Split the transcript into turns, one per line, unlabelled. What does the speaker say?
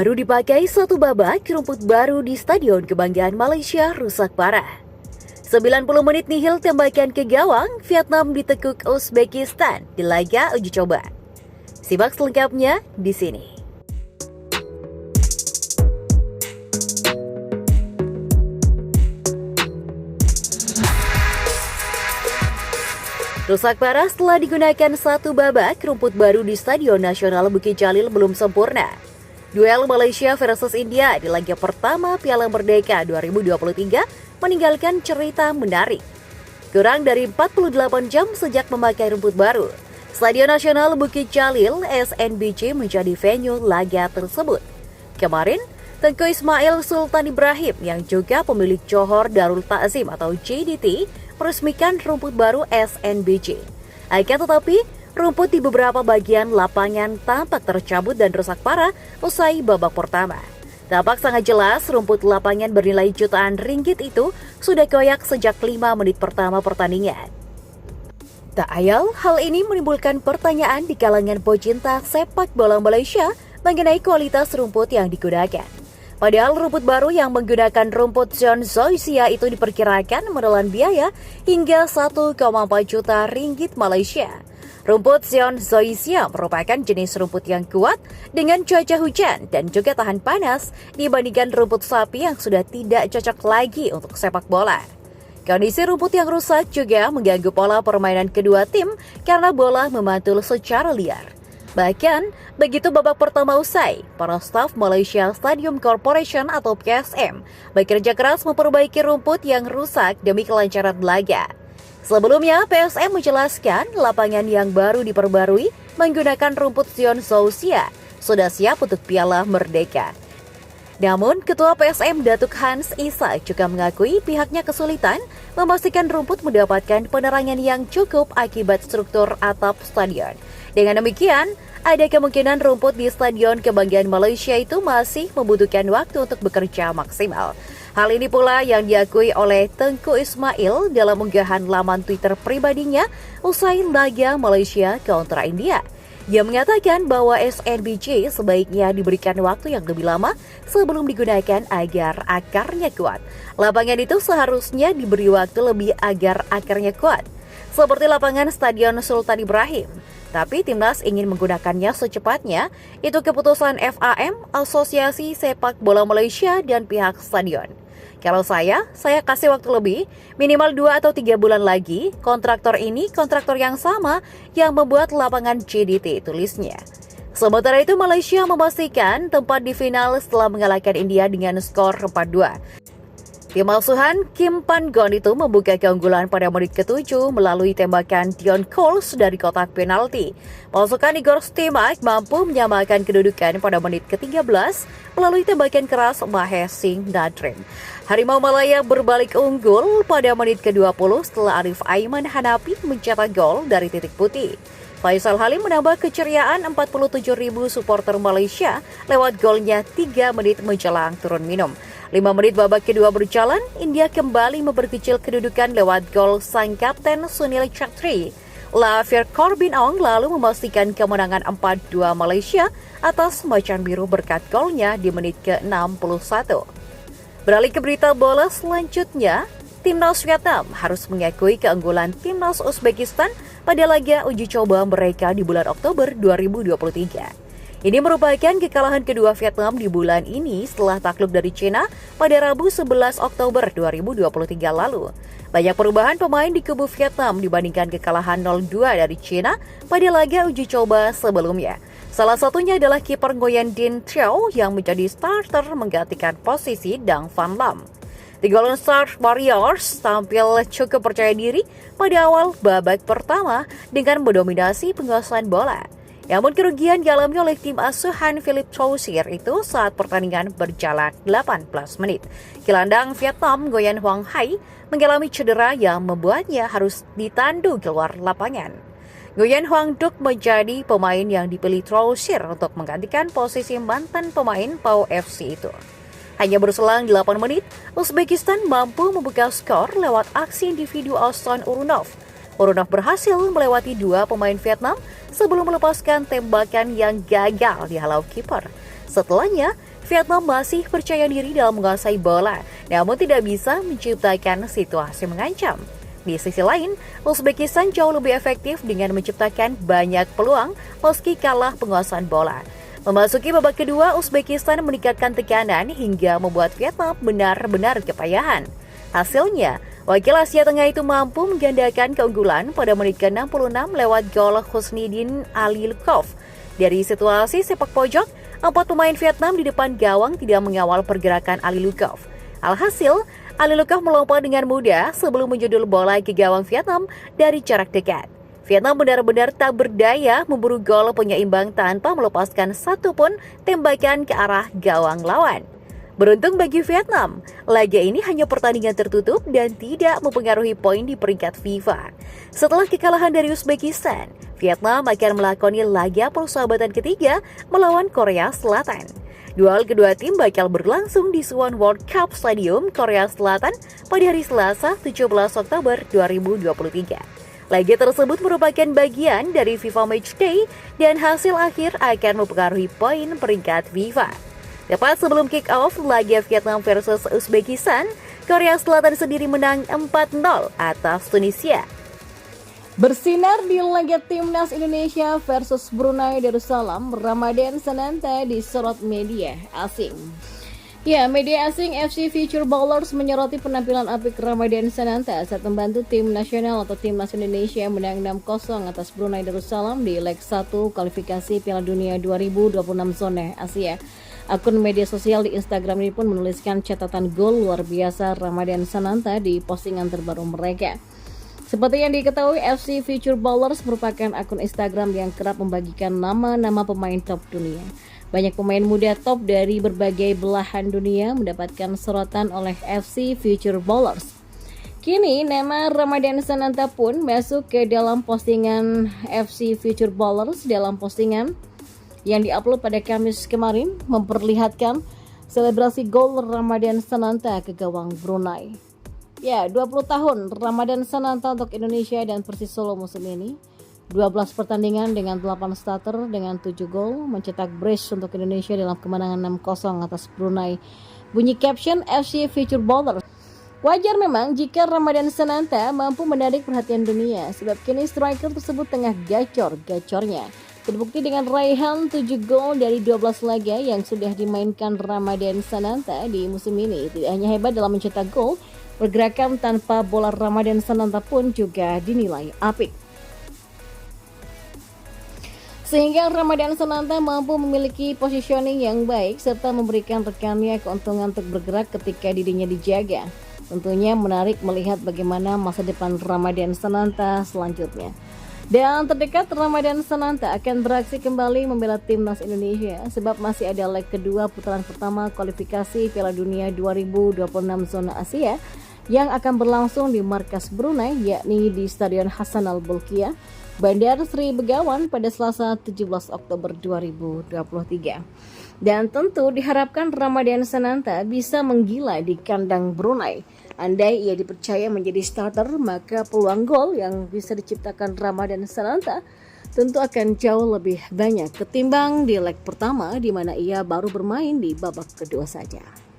Baru dipakai satu babak, rumput baru di Stadion Kebanggaan Malaysia rusak parah. 90 menit nihil tembakan ke gawang, Vietnam ditekuk Uzbekistan di laga uji coba. Simak selengkapnya di sini. Rusak parah setelah digunakan satu babak, rumput baru di Stadion Nasional Bukit Jalil belum sempurna. Duel Malaysia versus India di laga pertama Piala Merdeka 2023 meninggalkan cerita menarik. Kurang dari 48 jam sejak memakai rumput baru, Stadion Nasional Bukit Jalil SNBC menjadi venue laga tersebut. Kemarin, Tengku Ismail Sultan Ibrahim yang juga pemilik Johor Darul Ta'zim atau JDT meresmikan rumput baru SNBC. Akan tetapi, rumput di beberapa bagian lapangan tampak tercabut dan rusak parah usai babak pertama. Tampak sangat jelas rumput lapangan bernilai jutaan ringgit itu sudah koyak sejak 5 menit pertama pertandingan. Tak ayal, hal ini menimbulkan pertanyaan di kalangan pecinta sepak bola Malaysia mengenai kualitas rumput yang digunakan. Padahal rumput baru yang menggunakan rumput Zion Zoysia itu diperkirakan menelan biaya hingga 1,4 juta ringgit Malaysia. Rumput Zion Zoysia merupakan jenis rumput yang kuat dengan cuaca hujan dan juga tahan panas dibandingkan rumput sapi yang sudah tidak cocok lagi untuk sepak bola. Kondisi rumput yang rusak juga mengganggu pola permainan kedua tim karena bola memantul secara liar. Bahkan, begitu babak pertama usai, para staf Malaysia Stadium Corporation atau PSM bekerja keras memperbaiki rumput yang rusak demi kelancaran laga. Sebelumnya, PSM menjelaskan lapangan yang baru diperbarui menggunakan rumput Zion Zoysia sudah siap untuk Piala Merdeka. Namun, Ketua PSM Datuk Hans Isa juga mengakui pihaknya kesulitan memastikan rumput mendapatkan penerangan yang cukup akibat struktur atap stadion. Dengan demikian, ada kemungkinan rumput di Stadion Kebanggaan Malaysia itu masih membutuhkan waktu untuk bekerja maksimal. Hal ini pula yang diakui oleh Tengku Ismail dalam unggahan laman Twitter pribadinya usai laga Malaysia kontra India. Dia mengatakan bahwa SNBC sebaiknya diberikan waktu yang lebih lama sebelum digunakan agar akarnya kuat. Lapangan itu seharusnya diberi waktu lebih agar akarnya kuat, seperti lapangan Stadion Sultan Ibrahim. Tapi timnas ingin menggunakannya secepatnya, itu keputusan FAM, Asosiasi Sepak Bola Malaysia dan pihak stadion. Kalau saya kasih waktu lebih, minimal 2 atau 3 bulan lagi, kontraktor ini kontraktor yang sama yang membuat lapangan JDT, tulisnya. Sementara itu Malaysia memastikan tempat di final setelah mengalahkan India dengan skor 4-2. Tim asuhan Kim Pan-gon itu membuka keunggulan pada menit ke-7 melalui tembakan Dion Coles dari kotak penalti. Pasukan Igor Stimac mampu menyamakan kedudukan pada menit ke-13 melalui tembakan keras Mahesh Singh Nadrim. Harimau Malaya berbalik unggul pada menit ke-20 setelah Arif Aiman Hanapi mencetak gol dari titik putih. Faisal Halim menambah keceriaan 47.000 supporter Malaysia lewat golnya 3 menit menjelang turun minum. 5 menit babak kedua berjalan, India kembali memperkecil kedudukan lewat gol sang kapten Sunil Chhatri. Lavir Corbin Ong lalu memastikan kemenangan 4-2 Malaysia atas Macan Biru berkat golnya di menit ke-61. Beralih ke berita bola selanjutnya, Timnas Vietnam harus mengakui keunggulan Timnas Uzbekistan pada laga uji coba mereka di bulan Oktober 2023. Ini merupakan kekalahan kedua Vietnam di bulan ini setelah takluk dari China pada Rabu 11 Oktober 2023 lalu. Banyak perubahan pemain di kubu Vietnam dibandingkan kekalahan 0-2 dari China pada laga uji coba sebelumnya. Salah satunya adalah kiper Nguyen Dinh Trieu yang menjadi starter menggantikan posisi Dang Van Lam. The Golden Star Warriors tampil cukup percaya diri pada awal babak pertama dengan mendominasi penguasaan bola. Namun kerugian dialami oleh tim asuhan Philip Troussier itu saat pertandingan berjalan 18 menit. Gelandang Vietnam Nguyen Hoang Hai mengalami cedera yang membuatnya harus ditandu keluar lapangan. Nguyen Hoang Duc menjadi pemain yang dipilih Troussier untuk menggantikan posisi mantan pemain PAU FC itu. Hanya berselang 8 menit, Uzbekistan mampu membuka skor lewat aksi individu Auston Urunov. Urunov berhasil melewati 2 pemain Vietnam sebelum melepaskan tembakan yang gagal di halau kiper. Setelahnya, Vietnam masih percaya diri dalam menguasai bola, namun tidak bisa menciptakan situasi mengancam. Di sisi lain, Uzbekistan jauh lebih efektif dengan menciptakan banyak peluang meski kalah penguasaan bola. Memasuki babak kedua, Uzbekistan meningkatkan tekanan hingga membuat Vietnam benar-benar kepayahan. Hasilnya, wakil Asia Tengah itu mampu menggandakan keunggulan pada menit ke-66 lewat gol Husnidin Alilukov. Dari situasi sepak pojok, 4 pemain Vietnam di depan gawang tidak mengawal pergerakan Alilukov. Alhasil, Alilukov melompat dengan mudah sebelum menjudul bola ke gawang Vietnam dari jarak dekat. Vietnam benar-benar tak berdaya memburu gol penyeimbang tanpa melepaskan satupun tembakan ke arah gawang lawan. Beruntung bagi Vietnam, laga ini hanya pertandingan tertutup dan tidak mempengaruhi poin di peringkat FIFA. Setelah kekalahan dari Uzbekistan, Vietnam akan melakoni laga persahabatan ketiga melawan Korea Selatan. Duel kedua tim bakal berlangsung di Suwon World Cup Stadium, Korea Selatan pada hari Selasa 17 Oktober 2023. Laga tersebut merupakan bagian dari FIFA Matchday dan hasil akhir akan mempengaruhi poin peringkat FIFA. Tepat sebelum kick-off laga Vietnam versus Uzbekistan, Korea Selatan sendiri menang 4-0 atas Tunisia.
Bersinar di laga Timnas Indonesia versus Brunei Darussalam, Ramadan Sananta disorot media asing. Ya, media asing FC Future Ballers menyoroti penampilan apik Ramadan Sananta saat membantu tim nasional atau Timnas Indonesia menang 6-0 atas Brunei Darussalam di leg 1 kualifikasi Piala Dunia 2026 zona Asia. Akun media sosial di Instagram ini pun menuliskan catatan gol luar biasa Ramadan Sananta di postingan terbaru mereka. Seperti yang diketahui, FC Future Ballers merupakan akun Instagram yang kerap membagikan nama-nama pemain top dunia. Banyak pemain muda top dari berbagai belahan dunia mendapatkan sorotan oleh FC Future Ballers. Kini nama Ramadan Sananta pun masuk ke dalam postingan FC Future Ballers. Dalam postingan yang diupload pada Kamis kemarin memperlihatkan selebrasi gol Ramadan Sananta ke gawang Brunei. Ya, 20 tahun Ramadan Sananta untuk Indonesia dan Persis Solo musim ini. 12 pertandingan dengan 8 starter dengan 7 gol, mencetak brace untuk Indonesia dalam kemenangan 6-0 atas Brunei. Bunyi caption FC Future Ballers. Wajar memang jika Ramadan Sananta mampu menarik perhatian dunia, sebab kini striker tersebut tengah gacor-gacornya. Terbukti dengan raihan 7 gol dari 12 laga yang sudah dimainkan Ramadan Sananta di musim ini. Tidak hanya hebat dalam mencetak gol, pergerakan tanpa bola Ramadan Sananta pun juga dinilai apik. Sehingga Ramadan Sananta mampu memiliki positioning yang baik serta memberikan rekannya keuntungan untuk bergerak ketika dirinya dijaga. Tentunya menarik melihat bagaimana masa depan Ramadan Sananta selanjutnya. Dan terdekat Ramadan Sananta akan beraksi kembali membela timnas Indonesia sebab masih ada leg kedua putaran pertama kualifikasi Piala Dunia 2026 zona Asia yang akan berlangsung di markas Brunei, yakni di Stadion Hasan Al-Bolkiah, Bandar Sri Begawan pada Selasa 17 Oktober 2023. Dan tentu diharapkan Ramadan Sananta bisa menggila di kandang Brunei. Andai ia dipercaya menjadi starter, maka peluang gol yang bisa diciptakan Ramadan Sananta tentu akan jauh lebih banyak ketimbang di leg pertama di mana ia baru bermain di babak kedua saja.